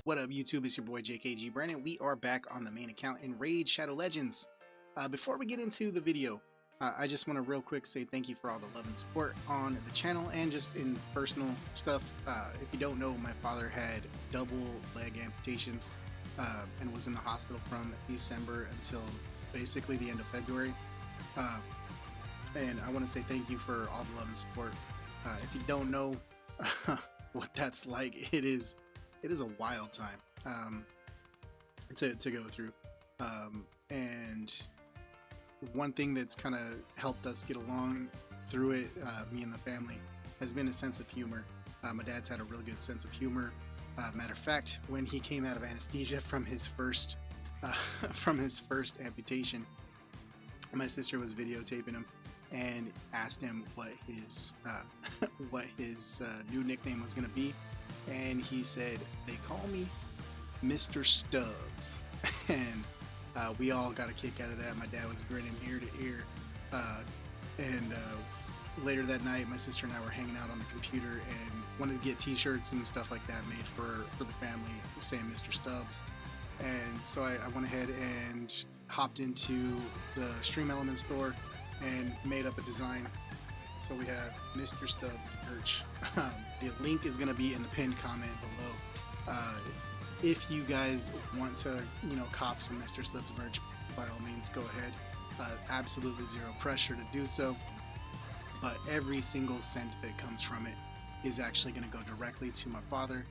What up, YouTube? It's your boy JKG Brandon. We are back on the main account in Raid Shadow Legends. Before we get into the video, I just want to real quick say thank you for all the love and support on the channel and just in personal stuff. If you don't know, my father had double leg amputations and was in the hospital from December until basically the end of February. And I want to say thank you for all the love and support. If you don't know what that's like, it is a wild time to go through, and one thing that's kind of helped us get along through it, me and the family, has been a sense of humor. My dad's had a real good sense of humor. Matter of fact, when he came out of anesthesia from his first amputation, my sister was videotaping him and asked him what his new nickname was going to be. And he said, "They call me Mr. Stubbs." And we all got a kick out of that. My dad was grinning ear to ear. And later that night, my sister and I were hanging out on the computer and wanted to get t-shirts and stuff like that made for the family saying Mr. Stubbs. And so I went ahead and hopped into the Stream Element store and made up a design. So we have Mr. Stubbs merch. The link is going to be in the pinned comment below. If you guys want to, cop some Mr. Stubbs merch, by all means, go ahead. Absolutely zero pressure to do so. But every single cent that comes from it is actually going to go directly to my father.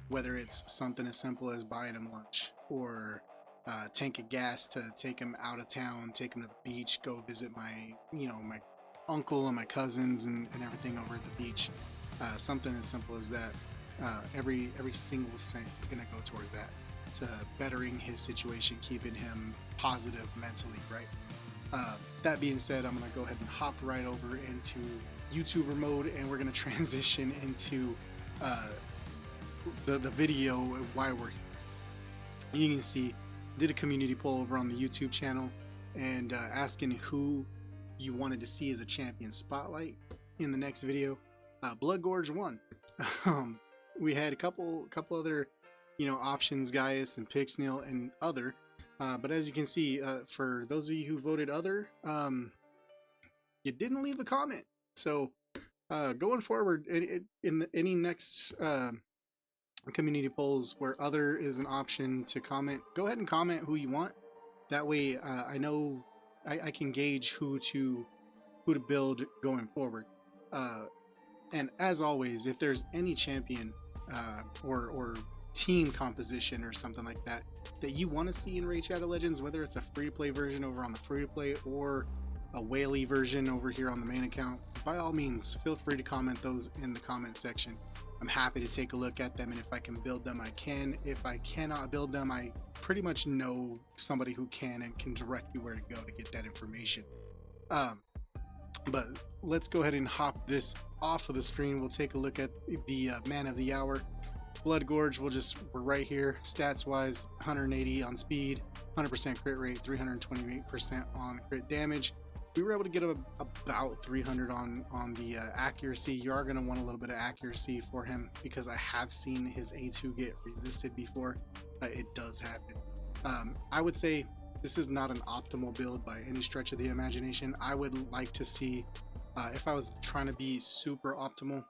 Whether it's something as simple as buying him lunch, or a tank of gas to take him out of town, take him to the beach, go visit my uncle and my cousins and everything over at the beach. Something as simple as that. Every single cent is going to go towards that, to bettering his situation, keeping him positive mentally, right? That being said, I'm going to go ahead and hop right over into YouTuber mode, and we're going to transition into the video why we're here. You can see, did a community poll over on the YouTube channel and asking who you wanted to see as a champion spotlight in the next video. Bloodgorged won. We had a couple other options, Gaius and Pixnil and other, but as you can see, for those of you who voted other, you didn't leave a comment. So going forward in any next community polls where other is an option to comment, go ahead and comment who you want. That way I know I can gauge who to build going forward. And as always, if there's any champion or team composition or something like that you want to see in Raid Shadow Legends, whether it's a free-to-play version over on the free-to-play or a whaley version over here on the main account, by all means, feel free to comment those in the comment section. I'm happy to take a look at them, and if I can build them, I can. If I cannot build them, I pretty much know somebody who can and can direct you where to go to get that information. But let's go ahead and hop this off of the screen. We'll take a look at the man of the hour. Bloodgorged, we're right here. Stats wise, 180 on speed, 100% crit rate, 328% on crit damage. We were able to get about 300 on the accuracy. You are going to want a little bit of accuracy for him, because I have seen his A2 get resisted before. It does happen. I would say this is not an optimal build by any stretch of the imagination. I would like to see, if I was trying to be super optimal,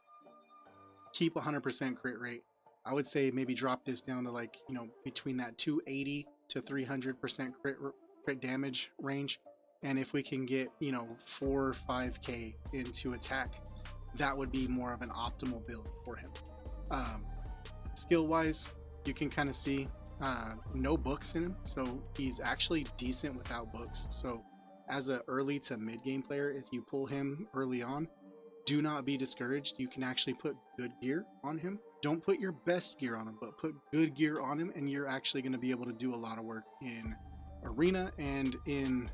keep 100% crit rate. I would say maybe drop this down to between that 280 to 300% crit damage range. And if we can get 4 or 5k into attack, that would be more of an optimal build for him. Skill wise, you can kind of see no books in him, so he's actually decent without books. So as a early to mid game player, if you pull him early on, do not be discouraged. You can actually put good gear on him. Don't put your best gear on him, but put good gear on him, and you're actually going to be able to do a lot of work in arena and in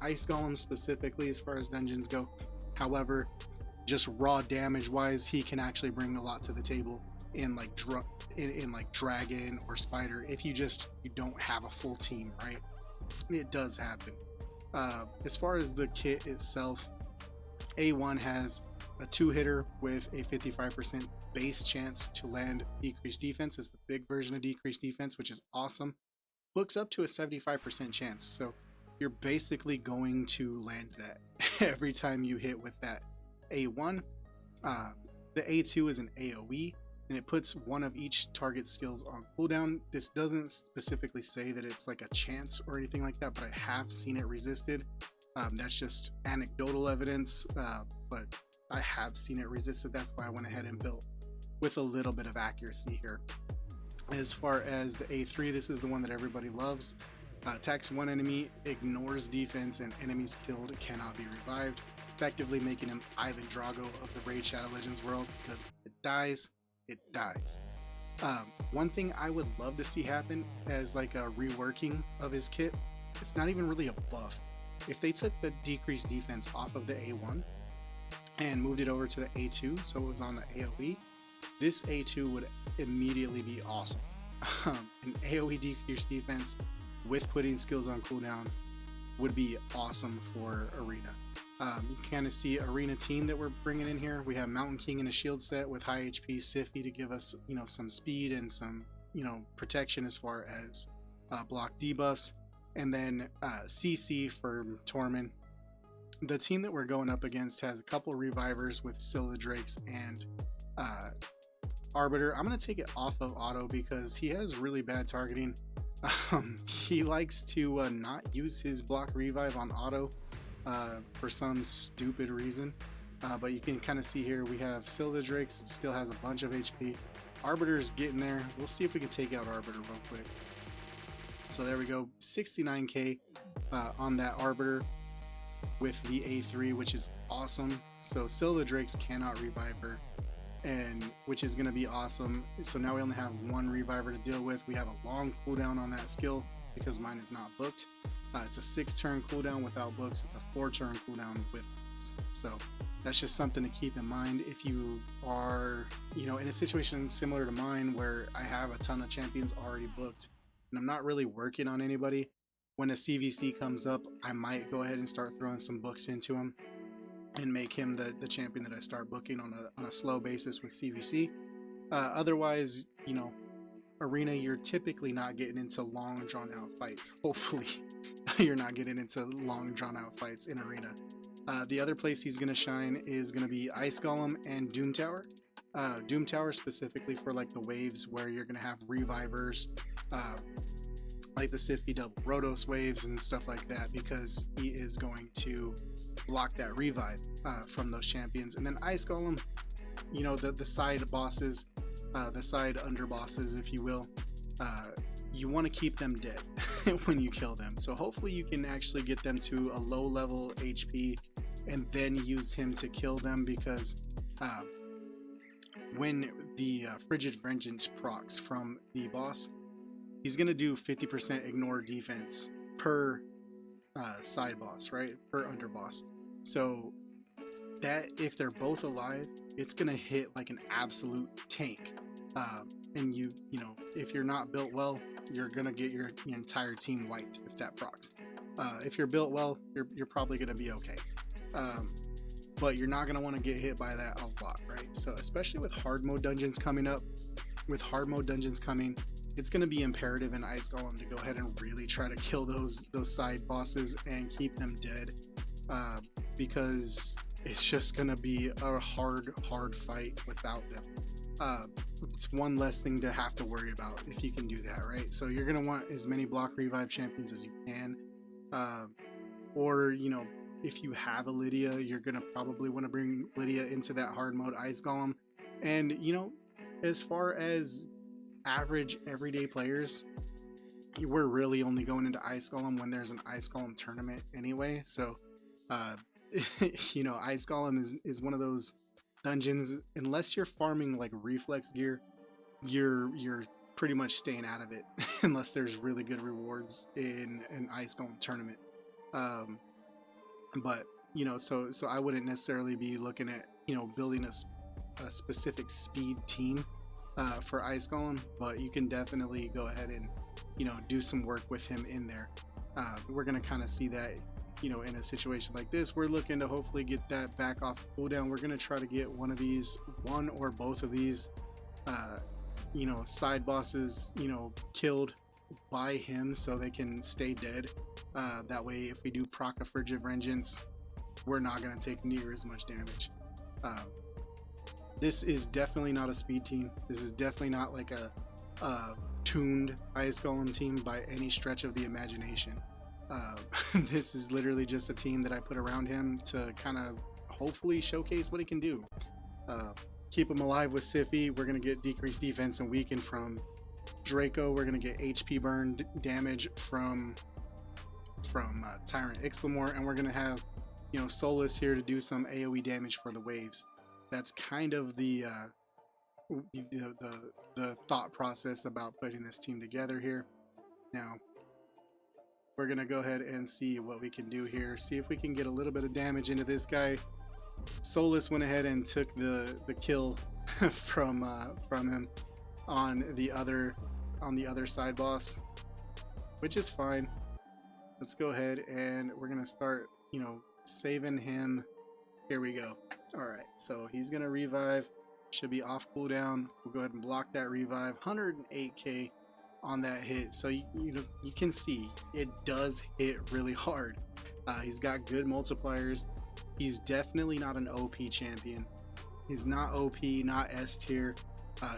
ice golems specifically as far as dungeons go. However, just raw damage wise, he can actually bring a lot to the table in dragon or spider if you don't have a full team, right? It does happen. As far as the kit itself, A1 has a 2-hitter with a 55% base chance to land decreased defense. Is the big version of decreased defense, which is awesome. Books up to a 75% chance. So you're basically going to land that every time you hit with that A1. The A2 is an AoE, and it puts one of each target skills on cooldown. This doesn't specifically say that it's like a chance or anything like that, but I have seen it resisted. That's just anecdotal evidence, but I have seen it resisted. That's why I went ahead and built with a little bit of accuracy here. As far as the A3, this is the one that everybody loves. Attacks one enemy, ignores defense, and enemies killed cannot be revived, effectively making him Ivan Drago of the Raid Shadow Legends world, because it dies, it dies. One thing I would love to see happen as like a reworking of his kit, it's not even really a buff. If they took the decreased defense off of the A1 and moved it over to the A2, so it was on the AoE, this A2 would immediately be awesome. An AoE decreased defense with putting skills on cooldown would be awesome for Arena. You kind of see Arena team that we're bringing in here. We have Mountain King in a shield set with high HP, Siffy to give us, some speed and some, protection as far as block debuffs, and then CC for Torment. The team that we're going up against has a couple revivers with Scylla Drakes and Arbiter. I'm going to take it off of auto because he has really bad targeting. He likes to not use his block revive on auto for some stupid reason. But you can kind of see here we have Scylla Drakes, still has a bunch of HP. Arbiter's getting there. We'll see if we can take out Arbiter real quick. So there we go, 69k on that Arbiter with the A3, which is awesome. So Scylla Drakes cannot revive her, and which is going to be awesome. So now we only have one reviver to deal with. We have a long cooldown on that skill because mine is not booked. It's a 6-turn cooldown without books. It's a 4-turn cooldown with books. So that's just something to keep in mind if you are, in a situation similar to mine where I have a ton of champions already booked and I'm not really working on anybody. When a CVC comes up, I might go ahead and start throwing some books into him and make him the champion that I start booking on a slow basis with CVC. Otherwise, Arena, you're typically not getting into long drawn out fights. Hopefully you're not getting into long drawn out fights in Arena. The other place he's going to shine is going to be Ice Golem and Doom Tower. Doom Tower specifically for like the waves where you're going to have revivers, like the Siffy double Rotos waves and stuff like that, because he is going to block that revive from those champions. And then Ice Golem, the side bosses, the side underbosses, if you will, you want to keep them dead when you kill them. So hopefully you can actually get them to a low level HP and then use him to kill them, because when the Frigid Vengeance procs from the boss, he's going to do 50% ignore defense per side boss, right? Per underboss. So that if they're both alive, it's going to hit like an absolute tank. And if you're not built well, you're going to get your entire team wiped if that procs. If you're built well, you're probably going to be okay. But you're not going to want to get hit by that a lot, right? So especially with hard mode dungeons coming up, it's going to be imperative in Ice Golem to go ahead and really try to kill those side bosses and keep them dead, because it's just going to be a hard fight without them. It's one less thing to have to worry about if you can do that, right? So you're going to want as many block revive champions as you can, or if you have a Lydia, you're going to probably want to bring Lydia into that hard mode Ice Golem. And as far as average everyday players, we're really only going into Ice Golem when there's an Ice Golem tournament anyway. So Ice Golem is one of those dungeons, unless you're farming like reflex gear, you're pretty much staying out of it unless there's really good rewards in an Ice Golem tournament. But so I wouldn't necessarily be looking at building a specific speed team for Ice Golem, but you can definitely go ahead and do some work with him in there. We're gonna kind of see that in a situation like this, we're looking to hopefully get that back off cooldown. We're going to try to get one or both of these side bosses killed by him so they can stay dead. That way if we do proc a Frigid Vengeance, we're not going to take near as much damage. This is definitely not a speed team. This is definitely not like a tuned Ice Golem team by any stretch of the imagination. This is literally just a team that I put around him to kind of hopefully showcase what he can do. Keep him alive with Siphi. We're going to get decreased defense and weaken from Draco. We're going to get HP burn damage from Tyrant Ixlamore, and we're going to have Solus here to do some AoE damage for the waves. That's kind of the thought process about putting this team together here. Now we're gonna go ahead and see what we can do here, see if we can get a little bit of damage into this guy. Solus went ahead and took the kill from him on the other side boss, which is fine. Let's go ahead and we're gonna start saving him. Here we go. All right, so he's gonna revive, should be off cooldown. We'll go ahead and block that revive. 108k on that hit, so you can see it does hit really hard. He's got good multipliers. He's definitely not an OP champion. He's not OP, not S tier.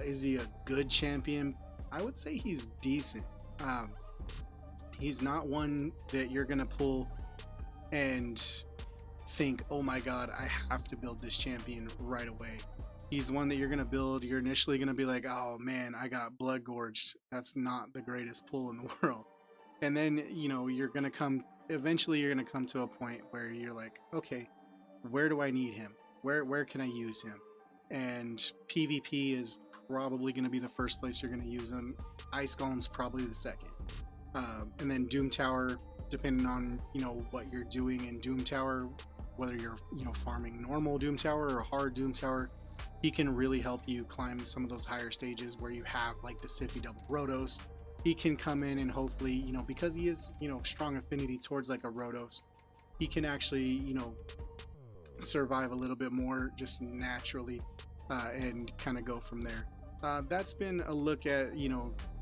Is he a good champion? I would say he's decent. He's not one that you're gonna pull and think, oh my god, I have to build this champion right away. He's one that you're gonna build, you're initially gonna be like, oh man, I got Bloodgorged. That's not the greatest pull in the world. And then you're gonna come to a point where you're like, okay, where do I need him? Where can I use him? And PvP is probably gonna be the first place you're gonna use him. Ice Golem's probably the second. And then Doom Tower, depending on what you're doing in Doom Tower, whether you're farming normal Doom Tower or hard Doom Tower, he can really help you climb some of those higher stages where you have like the Siphi double Rotos. He can come in and hopefully because he is strong affinity towards like a Rotos, he can actually survive a little bit more just naturally, and kind of go from there. That's been a look at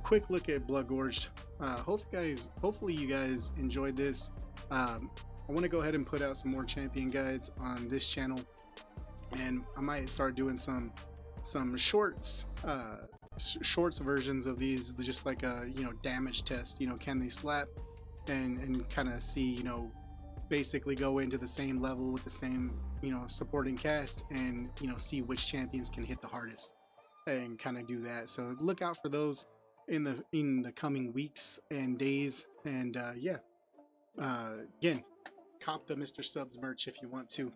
quick look at Bloodgorged. Hopefully you guys enjoyed this. I want to go ahead and put out some more champion guides on this channel, and I might start doing some shorts versions of these, just like a damage test. Can they slap, and kind of see basically go into the same level with the same supporting cast, and see which champions can hit the hardest, and kind of do that. So look out for those in the coming weeks and days. And again, cop the Mr. Subs merch if you want to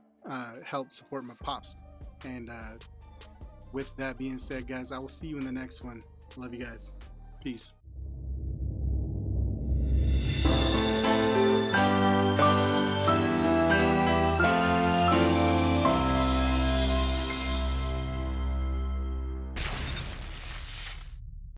help support my pops. And with that being said, guys, I will see you in the next one. Love you guys. Peace.